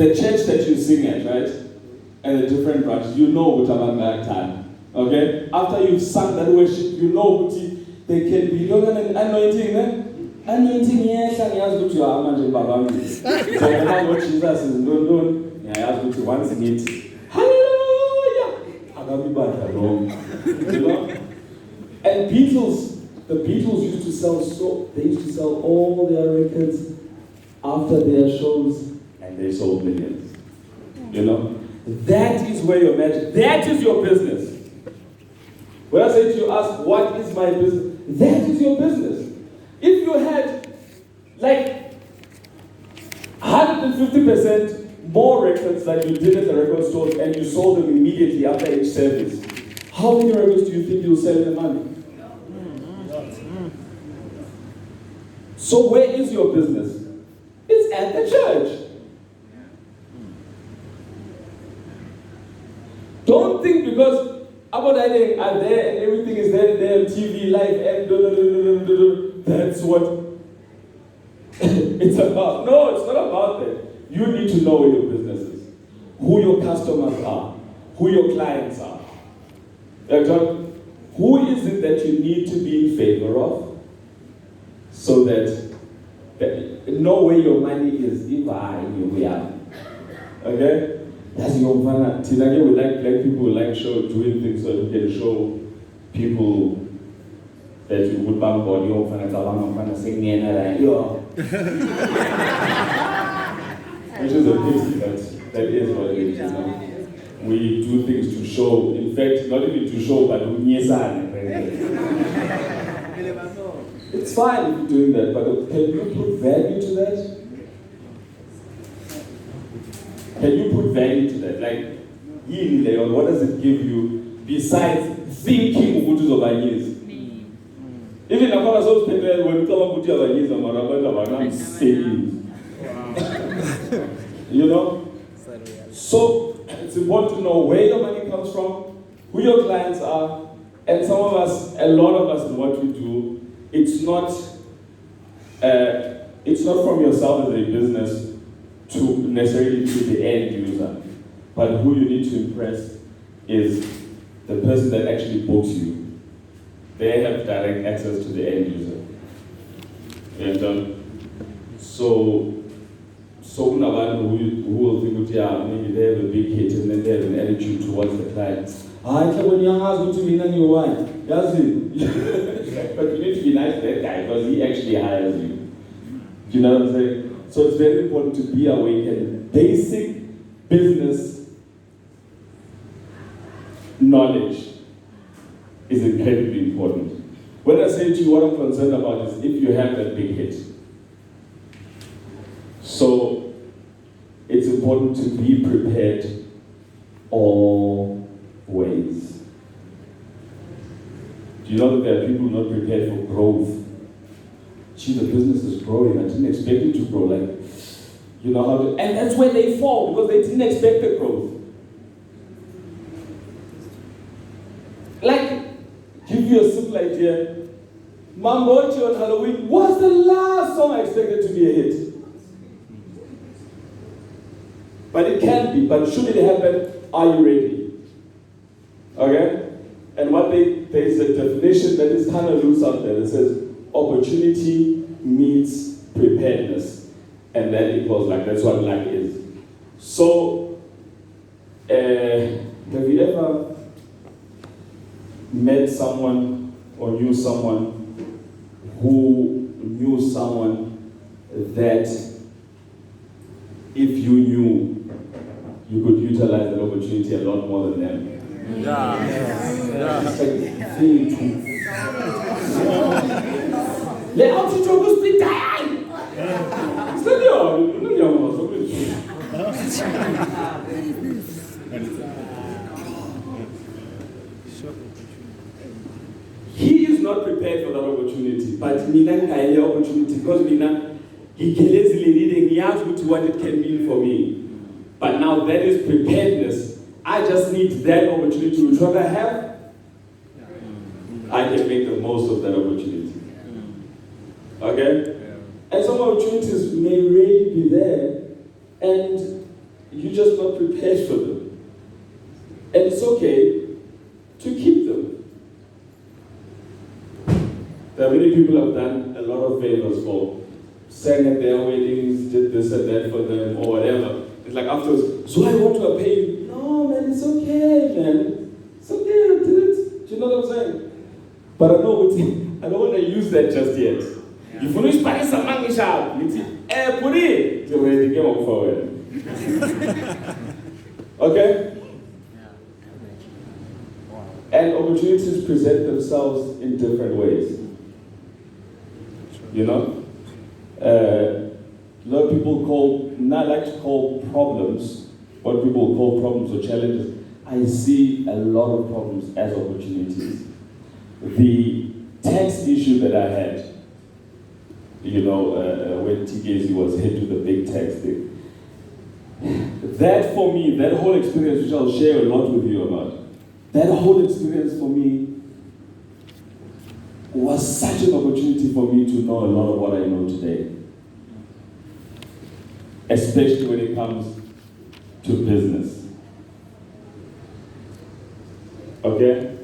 the church that you sing at, right? And the different branches, you know what I'm at time. Okay? After you've sung that worship, you know what they can be. You're going to anointing, eh? Anointing, yes, and you ask what you are, man, Baba. So I know what Jesus is doing. Yeah, I ask what you want to meet. Hallelujah! I got me back alone. You know? And the Beatles used to sell all their records after their shows, and they sold millions. You know? That is where your magic, that is your business. When I say to you, ask, what is my business? That is your business. If you had like 150% more records than you did at the record store and you sold them immediately after each service, how many records do you think you'll sell in a month? So where is your business? It's at the church. Don't think because AMPD are there and everything is there on TV, live, and that's what it's about. No, it's not about that. You need to know where your business is, who your customers are, who your clients are. Who is it that you need to be in favor of so that know where your money is, if I in your way. Okay? That's your fun. Tinage would like black people would like doing things so you can show people that you would bang on your fun saying yo. Which is a pity, but that is what it is, you know. We do things to show, in fact, not even to show, but it's fine if you're doing that, but can you put value to that? Can you put value to that? Like, what does it give you besides thinking what is over years? Even when you talk about your saying, you know? So it's important to know where your money comes from, who your clients are, and some of us, a lot of us in what we do, it's not from yourself as a business to necessarily to the end user, but who you need to impress is the person that actually books you. They have direct access to the end user. And so who will think, yeah, maybe they have a big hit and then they have an attitude towards the clients. But you need to be nice to that guy because he actually hires you. Do you know what I'm saying? So it's very important to be awakened. Basic business knowledge is incredibly important. When I say to you what I'm concerned about is if you have that big hit. So it's important to be prepared always. Do you know that there are people not prepared for growth? Gee, the business is growing. I didn't expect it to grow. Like, you know how to, and that's where they fall because they didn't expect the growth. Like, give you a simple idea. Mambochi on Halloween was the last song I expected to be a hit. But it can be, but should it happen, are you ready? Okay? And there's a definition that is kind of loose out there that says opportunity meets preparedness. And that equals luck. That's what luck is. So, have you ever met someone or knew someone who knew someone that if you knew, you could utilize that opportunity a lot more than them? It's like feeling too. Let out to trouble speak time. It's not he is not prepared for that opportunity, but Mina can the opportunity because Mina he knows what it can mean for me. But now that is preparedness. I just need that opportunity. Which one I have, I can make the most of that opportunity. Okay? And some opportunities may really be there, and you're just not prepared for them. And it's okay to keep them. There are many people who have done a lot of favors for, sang at their weddings, did this and that for them, or whatever. It's like afterwards, so I want to pay you. No, man, it's okay, man. It's okay, I did it. Do you know what I'm saying? But I don't want to use that just yet. If you wish to some money sharp, you see, put it. So we're the game of forward. Okay? And opportunities present themselves in different ways. You know? A lot of people like to call problems, what people call problems or challenges. I see a lot of problems as opportunities. The tax issue that I had, you know, when TKZ was hit with the big tax thing. That for me, that whole experience, which I'll share a lot with you about, that whole experience for me was such an opportunity for me to know a lot of what I know today. Especially when it comes to business. Okay?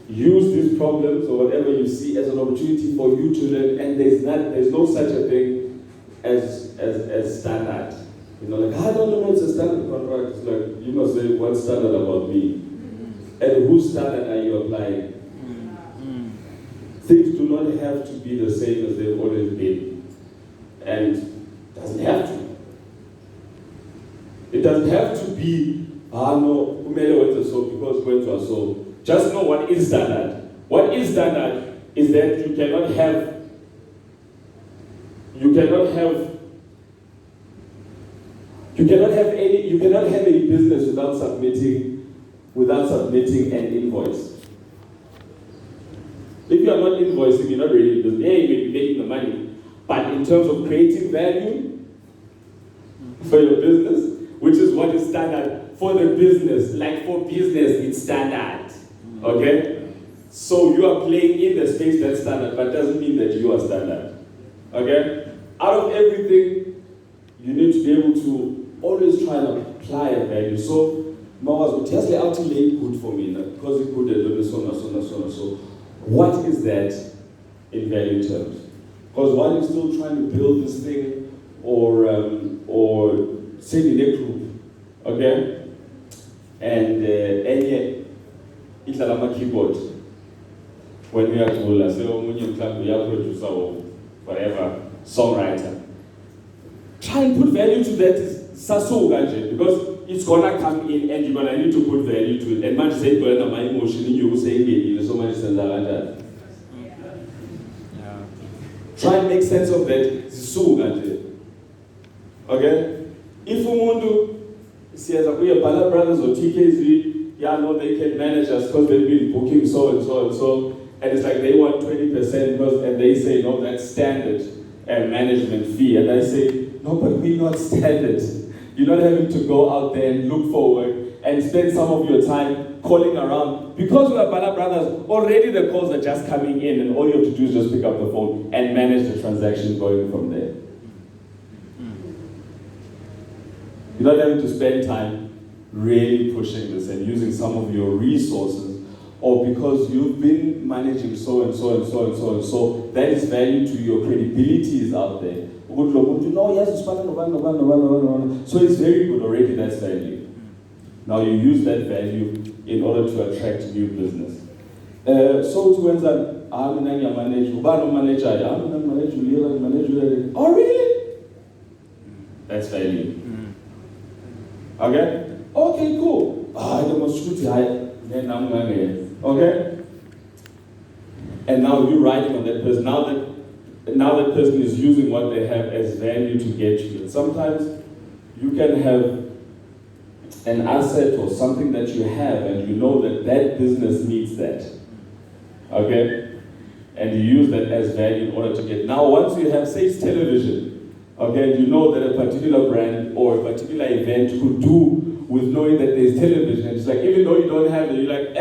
Use these problems or whatever you see as an opportunity for you to learn, and there's no such a thing as standard. You know, like, I don't know what's a standard contract. It's like, you must say, what's standard about me? And whose standard are you applying? Things do not have to be the same as they've always been. And it doesn't have to. It doesn't have to be, no, umele went so because went to so. Just know what is standard. What is standard is that you cannot have a business without submitting an invoice. If you are not invoicing, you're not really in business. You may be making the money, but in terms of creating value for your business, which is what is standard for the business, like for business, it's standard. Okay? So you are playing in the space that's standard, but doesn't mean that you are standard. Okay? Out of everything, you need to be able to always try and apply a value. So, Mawas, just out to lay good for me, because it could have so. What is that in value terms? Because while you're still trying to build this thing, or say in a group, okay? And any itlala keyboard when we are told say when you club we are producer or whatever songwriter. Try and put value to that because it's gonna come in and you're gonna need to put value to it. And much say my emotion in you saying so much sense like that. Try and make sense of that. Okay? If Umundu says that we are Bala brothers or TKZ, they can manage us because they've been booking so and so and so, and it's like they want 20% because, and they say no, that's standard management fee, and I say no, but we're not standard. You're not having to go out there and look forward and spend some of your time calling around because we are Bala brothers. Already the calls are just coming in, and all you have to do is just pick up the phone and manage the transaction going from there. You're not having to spend time really pushing this and using some of your resources, or because you've been managing so and so and so and so and so, that is value to your credibility is out there. So it's very good already, that's value. Now you use that value in order to attract new business. So to when that, I'm manager, oh really? That's value. Okay? Okay, cool. Then I'm going. Okay? And now you're writing on that person. Now that person is using what they have as value to get you. And sometimes you can have an asset or something that you have and you know that business needs that. Okay? And you use that as value in order to get. Now once you have, say, it's television, okay, you know that a particular brand or a particular event could do with knowing that there's television. It's like, even though you don't have it, you're like,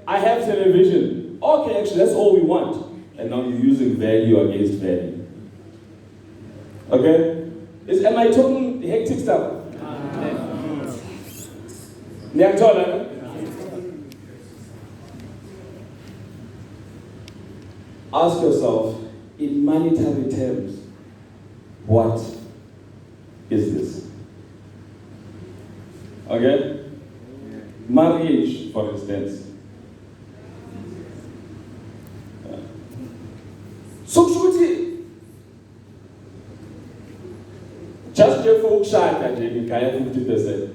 I have television. Okay, actually, that's all we want. And now you're using value against value. Okay? Am I talking hectic stuff? Niyangithola? Ask yourself, in monetary terms, what is this? Okay? Marriage, for instance. So, just your folk shaka, Jamie, kaya 50%.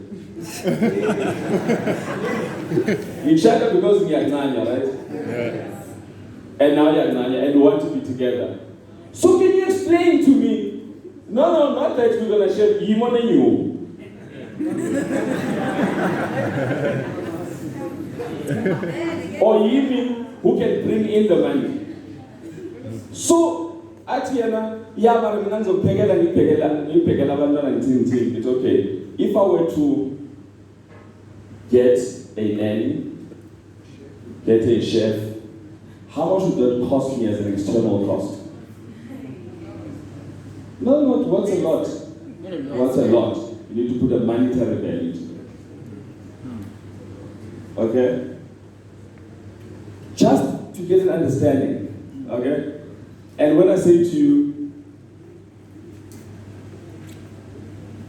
You shaka because we are Nanya, right? Yeah. And now you're Nanya, and we want to be together. So can you explain to me? No, not that we're gonna share him on you. Or him who can bring in the money. So Atiana, it's okay. If I were to get a nanny, get a chef, how much would that cost me as an external cost? No, what's a lot? What's a lot? You need to put a monetary value to it. Okay? Just to get an understanding. Okay? And when I say to you,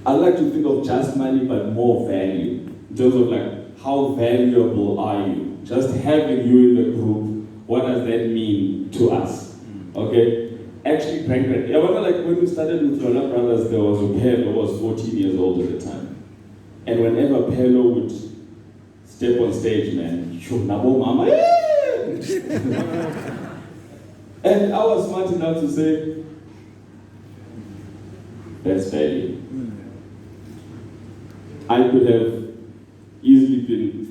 I like to think of just money, but more value. In terms of like, how valuable are you? Just having you in the group, what does that mean to us? Okay? Actually, I remember like when we started with Lola Brothers, there was a pair who was 14 years old at the time. And whenever Pelo would step on stage, man, mama, and I was smart enough to say, that's value. I could have easily been,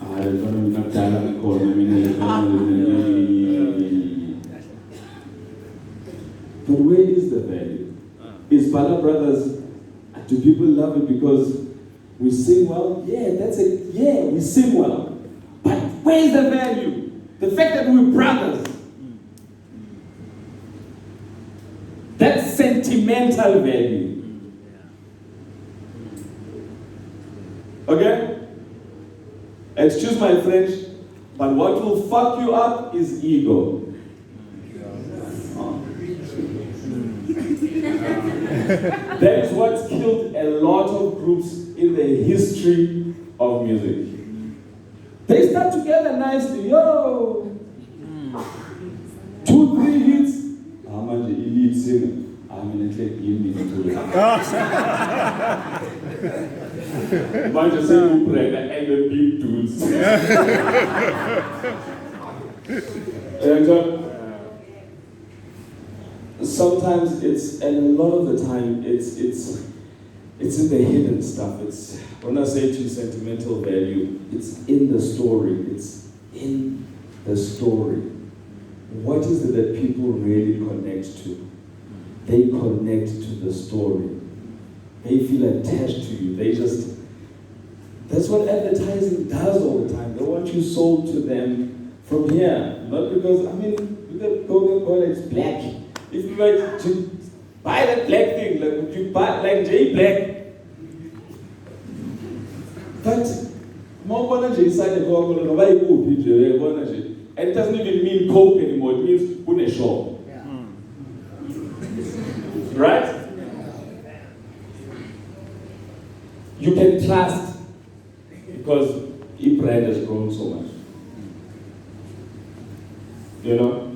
I don't know, not talent call, but where is the value? Is Bala Brothers, do people love it because we sing well? Yeah, that's it. Yeah, we sing well. But where is the value? The fact that we're brothers. That's sentimental value. Okay? Excuse my French, but what will fuck you up is ego. That is what's killed a lot of groups in the history of music. They start together nicely, yo! 2-3 hits. I'm a lead singer. I'm in a clip, give me the bunch of singing prayer and the big dudes. And sometimes and a lot of the time, it's in the hidden stuff. It's, when I say to sentimental value, it's in the story. It's in the story. What is it that people really connect to? They connect to the story. They feel attached to you. That's what advertising does all the time. They want you sold to them from here. Not because, the Coca-Cola is black. If you were to buy that black thing, like would you buy like J Black? But more J side of Coca-Cola, and it doesn't even mean Coke anymore, it means Une shop. Yeah. Right? You can trust because each brand has grown so much. You know?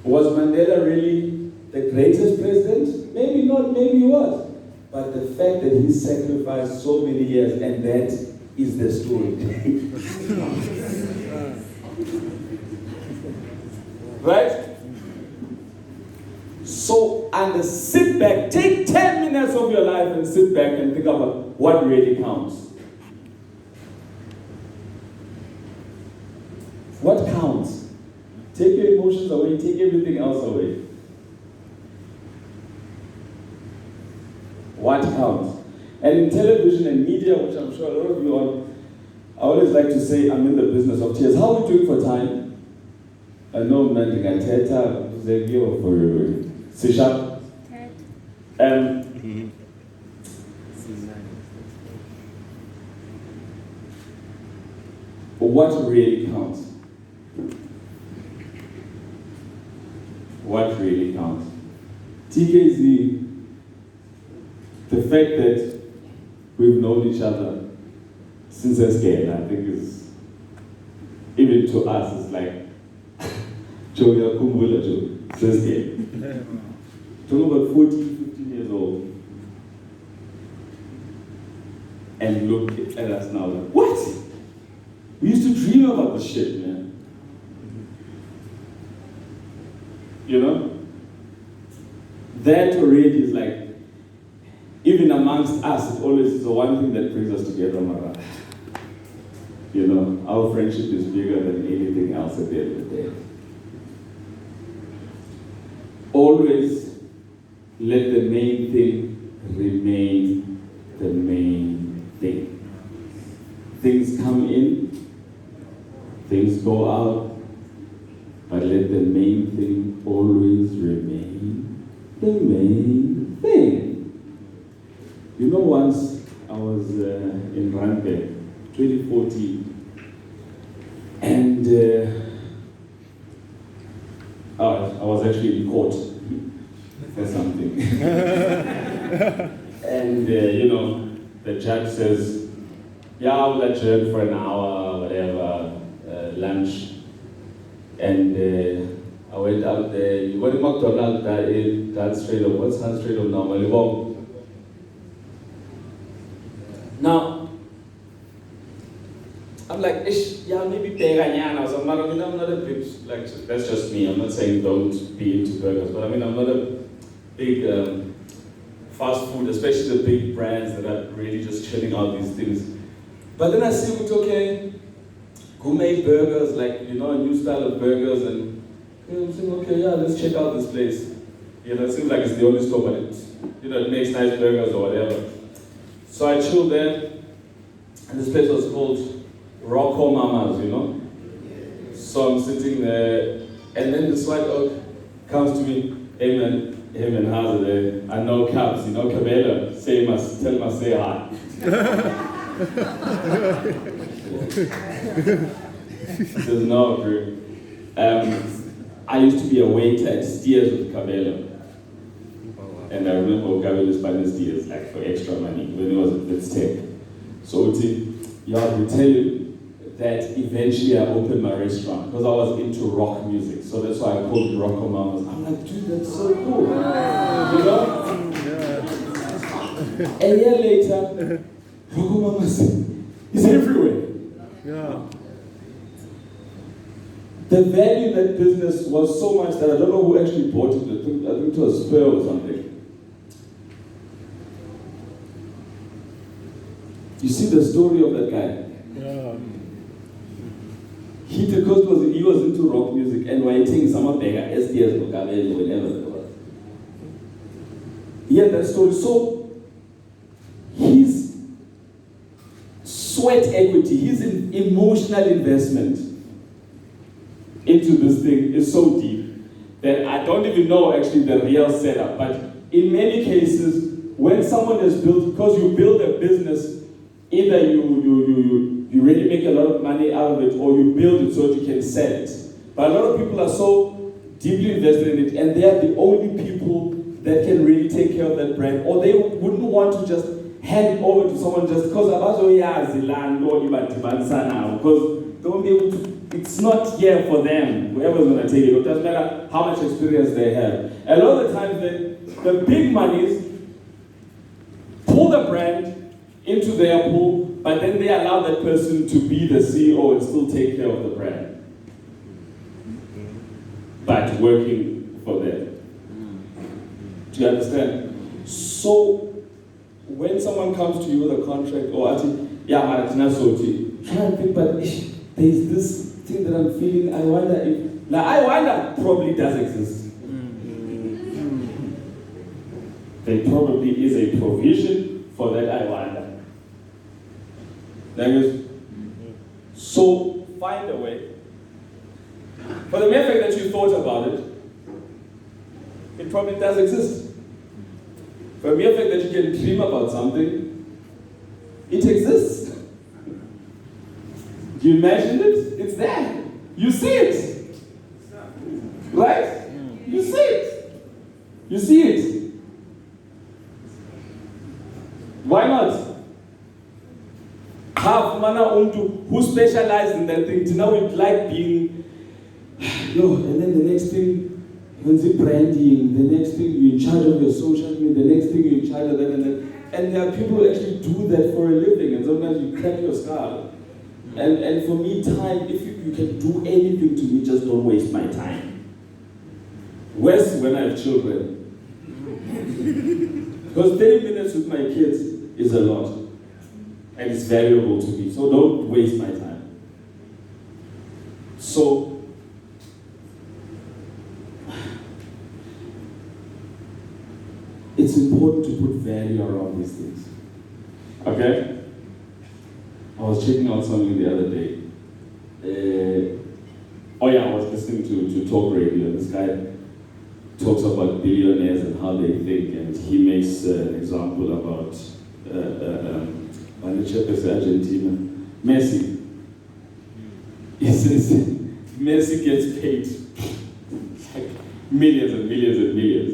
Was Mandela really the greatest president? Maybe not, maybe he was. But the fact that he sacrificed so many years, and that is the story. Right? So, and sit back, take 10 minutes of your life and sit back and think about what really counts. What counts? Take your emotions away, take everything else away. What counts? And in television and media, which I'm sure a lot of you are, I always like to say I'm in the business of tears. How are we doing for time? I know man, for what really counts? What really counts? TKZ, the fact that we've known each other since a scale, I think is, even to us, it's like, Joe, you're Kumbula, Joe, since scale. Talking about 14, 15 years old. And look at us now, like, what? We used to dream about this shit, man. You know? That already is like, even amongst us, it always is the one thing that brings us together, Mara. You know, our friendship is bigger than anything else at the end of the day. Always let the main thing remain the main thing. Things come in, things go out, but let the main thing always remain the main thing. You know, once I was in Randburg, 2014, and I was actually in court for something. And, you know, the judge says, yeah, I will adjourn for an hour, whatever, lunch. And I went out there. You went to McDonald's, that straight up. What's hand straight up now? Now, I'm like, yeah, maybe Peganyana. So I'm not a big, like, that's just me. I'm not saying don't be into burgers, but I mean, I'm not a big fast food, especially the big brands that are really just chilling out these things. But then I see it's okay, gourmet burgers, like, you know, a new style of burgers, and you know, I'm saying, okay, yeah, let's check out this place. You know, it seems like it's the only store, but it, you know, it makes nice burgers or whatever. So I chilled there, and this place was called Rocco Mamas, you know? So I'm sitting there, and then this white oak comes to me, hey man, how's it there? I know Cabs, you know, Cabela, tell my say hi. He says, no, Drew. I used to be a waiter at Steers with Cabela. And I remember Cabela's buying Steers, like, for extra money, when it was at Let's So we tell you that eventually I opened my restaurant because I was into rock music. So that's why I called it Rocco Mamas. I'm like, dude, that's so cool. You know? Yeah. A year later, Rocco Mamas is everywhere. Yeah. The value in that business was so much that I don't know who actually bought it. I think it was Spur or something. You see the story of that guy? Yeah. Because he was into rock music and writing some beggar SDS or Gabel, whatever it was. He had that story. So his sweat equity, his emotional investment into this thing is so deep that I don't even know actually the real setup. But in many cases, when someone has built, because you build a business, either you really make a lot of money out of it, or you build it so that you can sell it. But a lot of people are so deeply invested in it, and they are the only people that can really take care of that brand, or they wouldn't want to just hand it over to someone just because they won't be able to. It's not here for them. Whoever's going to take it. It doesn't matter how much experience they have. A lot of the times, the big monies pull the brand into their pool, but then they allow that person to be the CEO and still take care of the brand. But working for them. Do you understand? So, when someone comes to you with a contract, or actually, try and think, but there's this thing that I'm feeling, I wonder probably does exist. There probably is a provision for that, I wonder. So find a way. For the mere fact that you thought about it, it probably does exist. For the mere fact that you can dream about something, it exists. Do you imagine it? It's there. You see it. Right? You see it. You see it. Why not? Half mana who specializes in that thing. Now we'd like being, and then the next thing, branding, the next thing you're in charge of your social media, the next thing you're in charge of that and that. And there are people who actually do that for a living, and sometimes you crack your skull. And for me, time, if you can do anything to me, just don't waste my time. Worse when I have children. Because 30 minutes with my kids is a lot. And it's valuable to me, so don't waste my time. So, it's important to put value around these things. Okay? I was checking out something the other day. I was listening to talk radio. This guy talks about billionaires and how they think, and he makes an example about Argentina. Messi. He says Messi gets paid millions and millions and millions.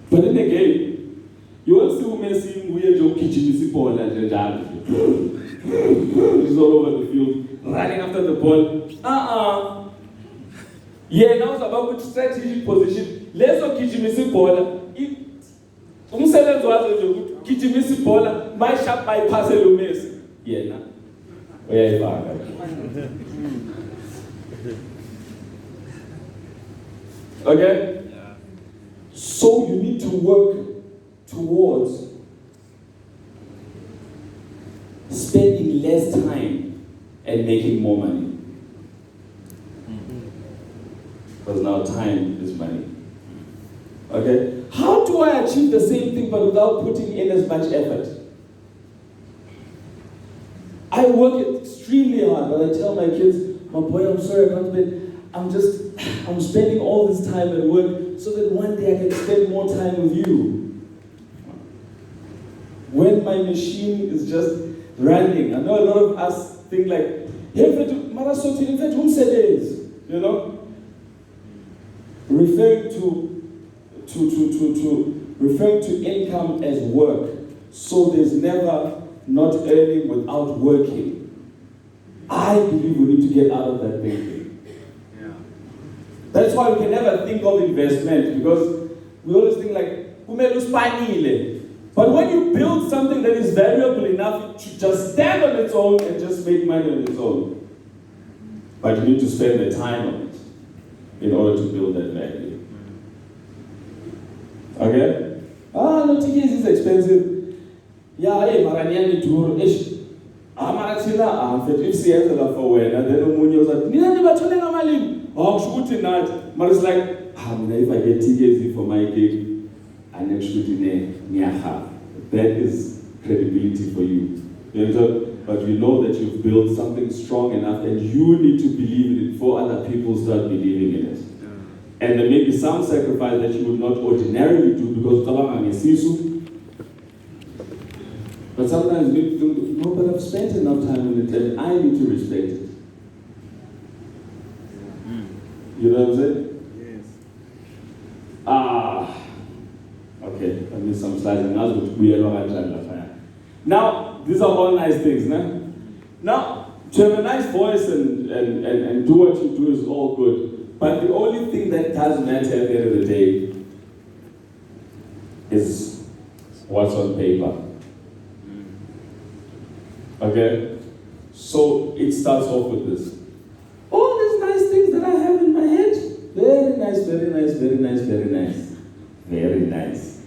But then again, you also see Messi we are joking He's all over the field, running after the ball. Yeah, now it's about which strategic position. Let's go Kijimisi ball. Umsebenzi wazo nje ukuthi gijimisa ibhola mayishap bypass elumesi yena uyayifaka. Okay? So you need to work towards spending less time and making more money. Because now time is money. Okay? How do I achieve the same thing but without putting in as much effort? I work extremely hard, but I tell my kids, my boy, I'm sorry, I can't spend, I'm spending all this time at work so that one day I can spend more time with you. When my machine is just running, I know a lot of us think like, you know? Referring to income as work, so there's never not earning without working. I believe we need to get out of that thinking. Yeah. That's why we can never think of investment, because we always think like, but when you build something that is valuable enough to just stand on its own and just make money on its own, but you need to spend the time on it in order to build that value. Okay? No tickets is expensive. Yeah, hey, Maraniani tour. Maratina, if Seattle for when, and then Munyo said, Nina turning on my limb. Shooting that. But it's like, if I get tickets for my gig, and then shooting near half. That is credibility for you. But you know that you've built something strong enough, and you need to believe in it before other people start believing in it. And there may be some sacrifice that you would not ordinarily do because but sometimes we think, no, but I've spent enough time on it and I need to respect it. You know what I'm saying? Yes. Okay, I missed some slides and now, these are all nice things, nah? Now, to have a nice voice and do what you do is all good. But the only thing that does matter at the end of the day is what's on paper. Okay? So it starts off with this. All these nice things that I have in my head. Very nice, very nice, very nice, very nice. Very nice.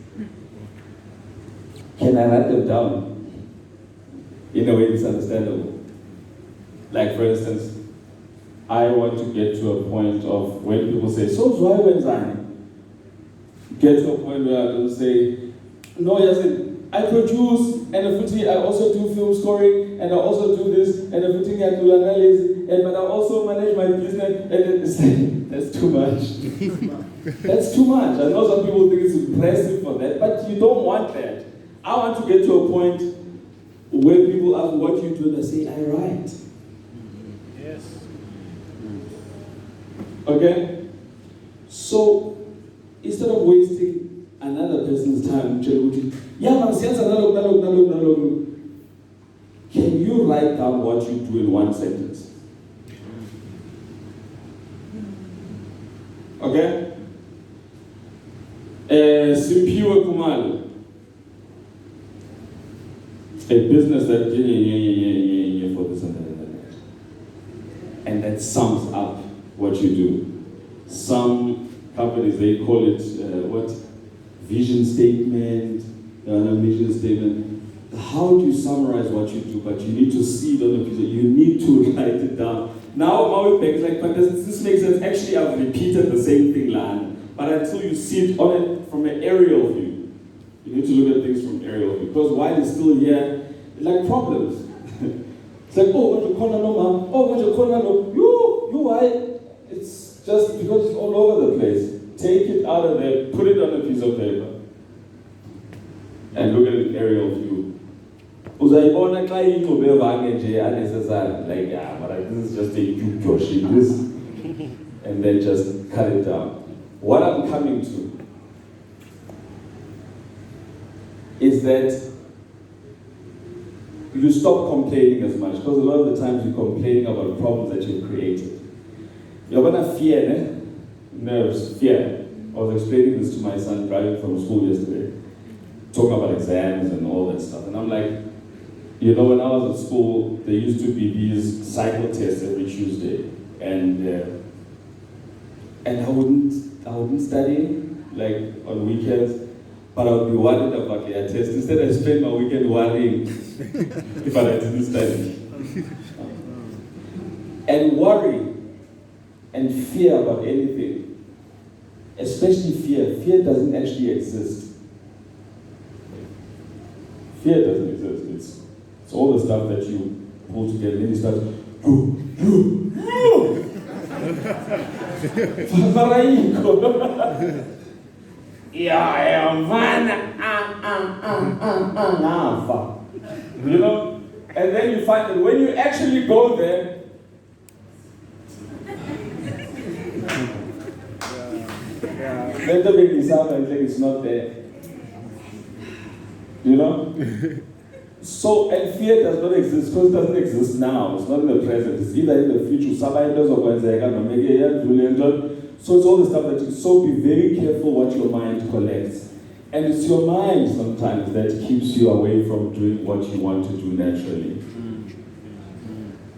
Can I write them down in a way that's understandable? Like, for instance, I want to get to a point of when people say, so Zwai Bala, get to a point where I don't say, no, yes, I produce, and I also do film scoring, and I also do this, and everything I do analysis, but I also manage my business, and it's like, that's too much. That's too much. I know some people think it's impressive for that, but you don't want that. I want to get to a point where people ask what you do, and I say, I write. Okay? So, instead of wasting another person's time, can you write down what you do in one sentence? Okay? Simpiwe Kumalo. A business that for this and that. And that sums up what you do. Some companies, they call it vision statement, mission statement. How do you summarize what you do? But you need to see it on a piece. You need to write it down. Now, Maui Banks, like, but this makes sense. Actually, I've repeated the same thing, Lan. But until you see it on it from an aerial view, you need to look at things from aerial view. Because while it's still here, it's like problems. It's like, oh, what you call no, oh, what you call no, you, why? It's just because it's all over the place. Take it out of there, put it on a piece of paper, and look at an aerial view. Like, yeah, but this is just a huge this, and then just cut it down. What I'm coming to is that you stop complaining as much, because a lot of the times you're complaining about problems that you've created. You're gonna fear, nerves, fear. I was explaining this to my son driving from school yesterday, talking about exams and all that stuff, and I'm like, you know, when I was at school, there used to be these cycle tests every Tuesday, and I wouldn't study like on weekends, but I would be worried about their test. Instead, I spend my weekend worrying if I didn't study. And worry and fear about anything, especially fear doesn't actually exist. Fear doesn't exist. It's all the stuff that you pull together, and then you start, you know, and then you find that when you actually go there, then the baby sound like it's not there. You know? So, and fear does not exist because it doesn't exist now. It's not in the present. It's either in the future. So it's all the stuff that you... So be very careful what your mind collects. And it's your mind sometimes that keeps you away from doing what you want to do naturally.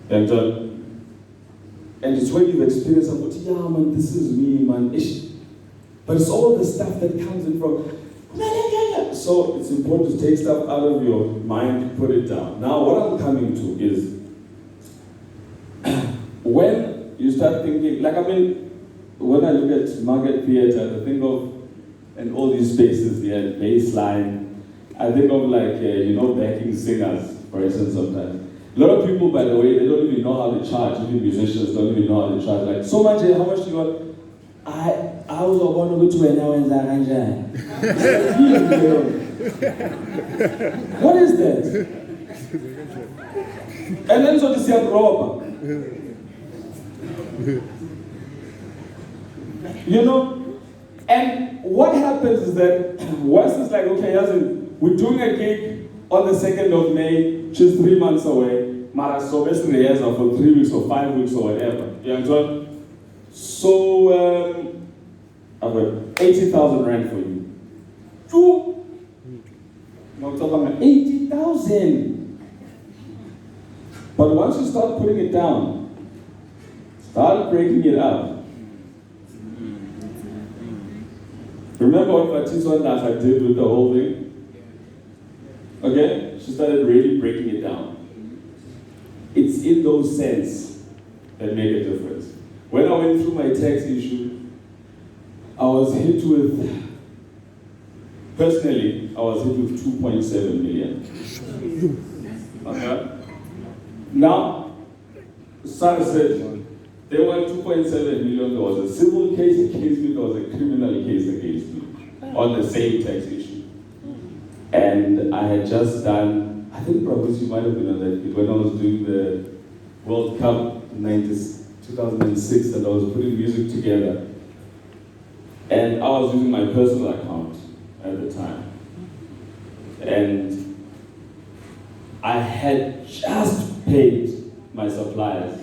And it's when you've experienced something, yeah man, this is me, man. Ish. But it's all the stuff that comes in from... So it's important to take stuff out of your mind, put it down. Now what I'm coming to is, when you start thinking, like when I look at market theater, I think of, and all these spaces there, baseline, I think of like, backing singers, for instance, sometimes. A lot of people, by the way, they don't even know how to charge. Even musicians don't even know how to charge. Like, so much, how much do you want? I was going to go to an hour and what is that? And then so to say, robber. You know? And what happens is that once it's like, okay, we're doing a gig on the 2nd of May, which is 3 months away. Mara, so basically, for 3 weeks or 5 weeks or whatever. You understand? So, I've got 80,000 rand for you. I'm talking about 80,000. But once you start putting it down, start breaking it up. Remember what Patiswa did with the whole thing? Okay? She started really breaking it down. It's in those cents that make a difference. When I went through my tax issue, I was hit with, personally, I was hit with 2.7 million. Okay? Now, Sarah said, they want 2.7 million. There was a civil case against me, there was a criminal case against me on the same tax issue. And I had just done, I think probably you might have been on that when I was doing the World Cup 2006 that I was putting music together. And I was using my personal account at the time. And I had just paid my suppliers,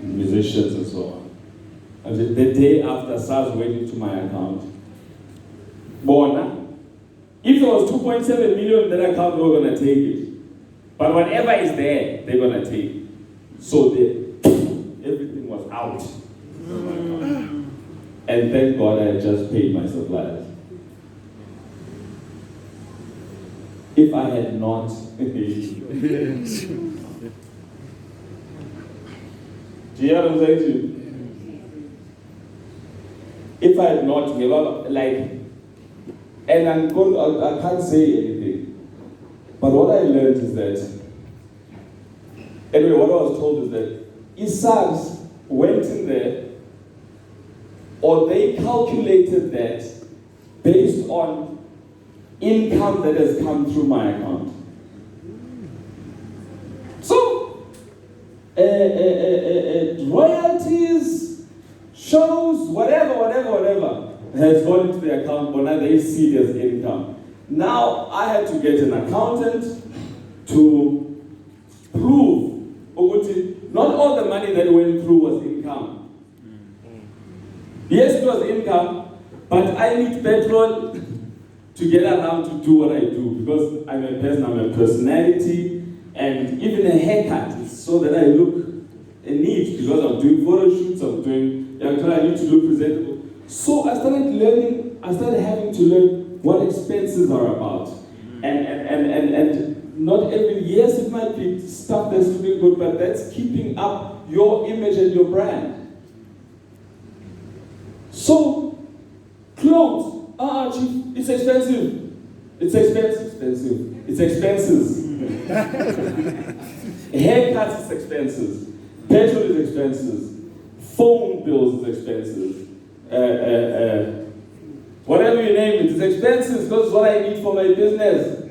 musicians and so on. And the day after, SARS went into my account. Bona, if it was 2.7 million, that account, they were going to take it. But whatever is there, they're going to take it. So everything was out. And thank God I had just paid my suppliers. If I had not, do you hear what I'm saying to you? If I had not given up, and I can't say anything, but what I learned is that, anyway, what I was told is that SARS went in there, or they calculated that based on income that has come through my account. So, royalties, shows, whatever, has gone into the account, but now they see it as income. Now, I had to get an accountant to prove, not all the money that went through was income. Yes, it was income, but I need petrol to get around to do what I do, because I'm a person, I'm a personality, and even a haircut is so that I look neat, because I'm doing photo shoots, I need to look presentable. So I started having to learn what expenses are about. And not every, yes, it might be stuff that's looking good, but that's keeping up your image and your brand. So, clothes, Chief, it's expensive. It's expensive. It's expenses. Haircuts is expenses. Petrol is expenses. Phone bills is expenses. Whatever you name it, it's expenses because it's what I need for my business.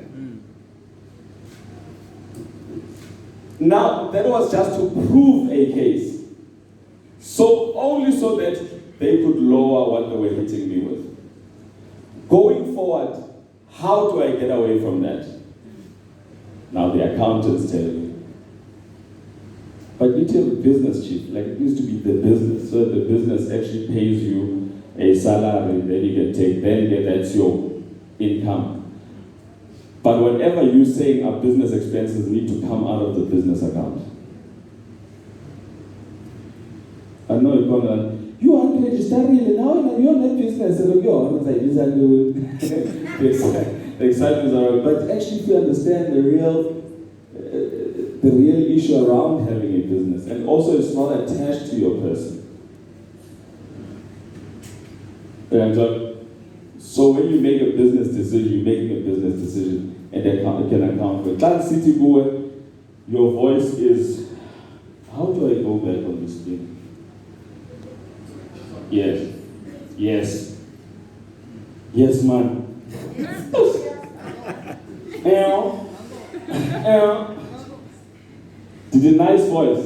Now, that was just to prove a case. So, only so that they could lower what they were hitting me with. Going forward, how do I get away from that? Now the accountants tell me. But you tell the business chief, it needs to be the business, so that the business actually pays you a salary, then you can take, that's your income. But whatever you're saying are business expenses need to come out of the business account. I know you're going to, you are registered really now, and you're not business, and you're like, the excitement is around. But actually, if you understand the real issue around having a business, and also it's not attached to your person. So when you make a business decision, you're making a business decision, and that can account for it. That city boy, your voice is, how do I go back on this thing? Yes, man. Did you nice voice?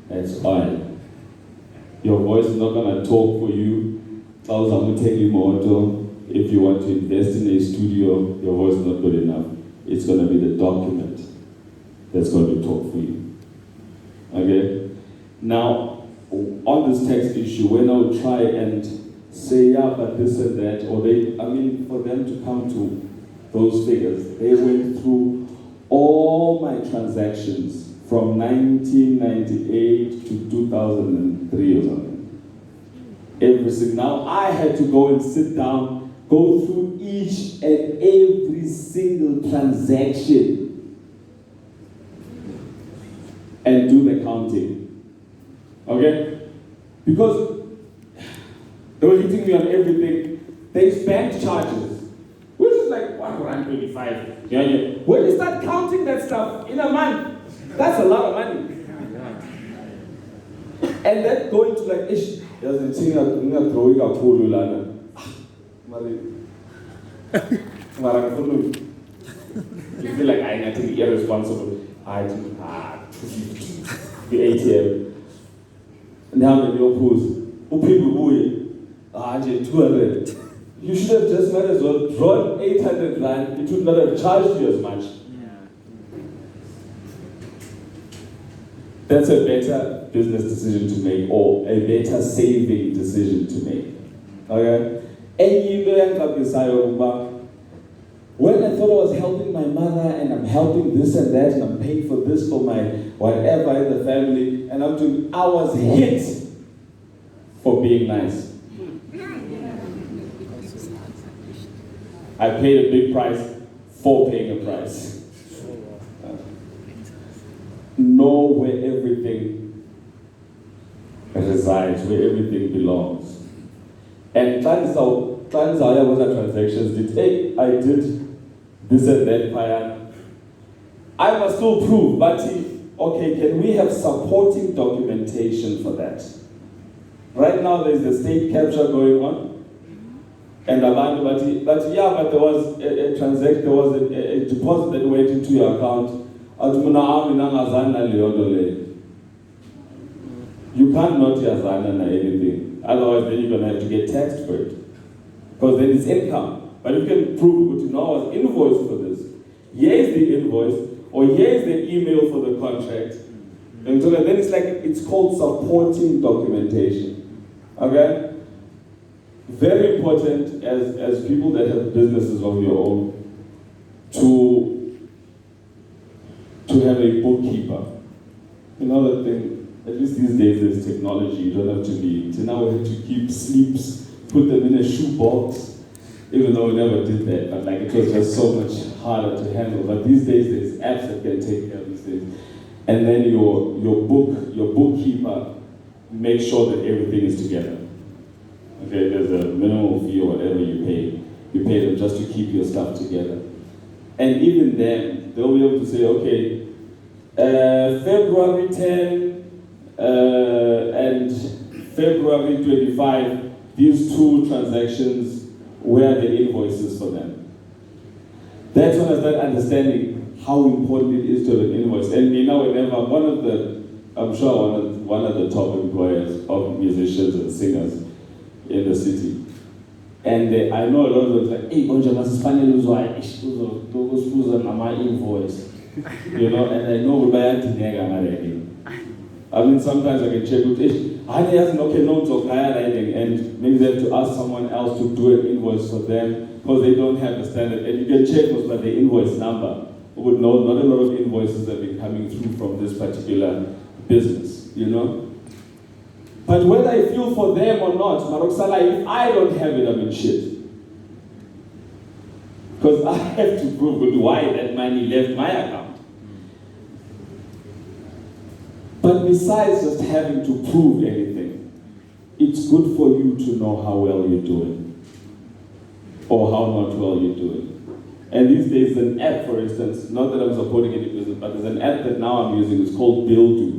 That's oil. Your voice is not gonna talk for you. If you want to invest in a studio, your voice is not good enough. It's gonna be the document that's going to talk for you. Okay? Now, on this tax issue, when I'll try and say, yeah, but this and that, or for them to come to those figures, they went through all my transactions from 1998 to 2003 or something. Everything. Now I had to go and sit down, go through each and every single transaction and do the counting. Okay? Because they were hitting me on everything. There's bank charges, which is like 125. When you start counting that stuff in a month, that's a lot of money. And then going to ish, there's a thing that throwing a pool lana. You feel like I'm irresponsible. 250, the ATM. Now the new pools, people 200. You should have just might as well drawn 800 rand. It would not have charged you as much. That's a better business decision to make, or a better saving decision to make. Okay? When I thought I was helping my mother, and I'm helping this and that, and I'm paying for this for my whatever in the family, and I was hit for being nice. I paid a big price for paying a price. Know where everything resides, where everything belongs. And clients was a transactions did, hey, I did this and that, Paya. I must still prove, but okay, can we have supporting documentation for that? Right now there's the state capture going on. And there was a transaction, there was a deposit that went into your account. You can't not yazana anything. Otherwise, then you're going to have to get taxed for it. Because then it's income. But you can prove what you know was invoice for this. Here's the invoice, or here's the email for the contract. And so then it's called supporting documentation. Okay? Very important as people that have businesses of your own to have a bookkeeper. You know that thing, at least these days there's technology, you don't have to be. So now we have to keep slips, put them in a shoebox, even though we never did that, but it was just so much harder to handle. But these days there's apps that can take care of these things. And then your bookkeeper makes sure that everything is together. Okay, there's a minimal fee or whatever you pay. You pay them just to keep your stuff together. And even then, they'll be able to say, okay, February 10 and February 25, these two transactions, where are the invoices for them? That's when I start understanding how important it is to have an invoice. And whenever I'm sure one of the top employers of musicians and singers in the city. And I know a lot of them hey, my invoice. You know, and I know we buy it. I mean, sometimes I can check with and maybe they have to ask someone else to do an invoice for them because they don't have the standard. And you can check with the invoice number. We would know not a lot of invoices that have been coming through from this particular business, you know. But whether I feel for them or not, Maroksala, if I don't have it, I'm in shit. Because I have to prove why that money left my account. But besides just having to prove anything, it's good for you to know how well you're doing. Or how not well you're doing. And these days, an app, for instance, not that I'm supporting any business, but there's an app that now I'm using, it's called Build,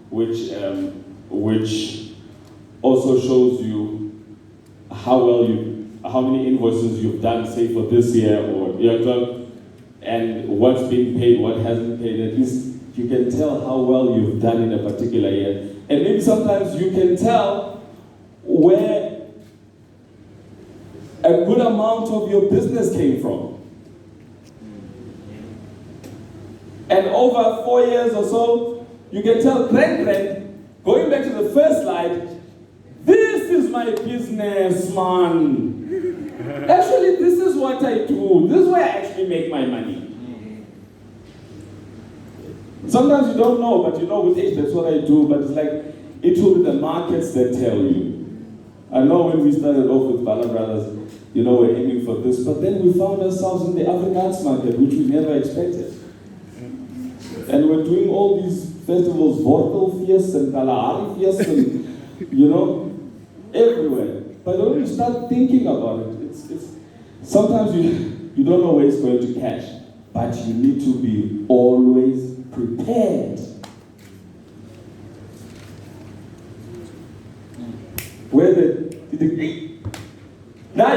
which also shows you how many invoices you've done, say for this year, or and what's being paid, what hasn't paid. At least you can tell how well you've done in a particular year. And maybe sometimes you can tell where a good amount of your business came from. And over 4 years or so, you can tell, going back to the first slide, this is my business, man. Actually, this is what I do. This is where I actually make my money. Sometimes you don't know, but you know with age, that's what I do. But it's it will be the markets that tell you. I know when we started off with Bala Brothers, we're aiming for this. But then we found ourselves in the Afrikaans market, which we never expected. And we're doing all these festivals, Wortelfeest and Kalahari-feest and, everywhere. But when you start thinking about it, it's sometimes you don't know where it's going to catch. But you need to be always prepared. Now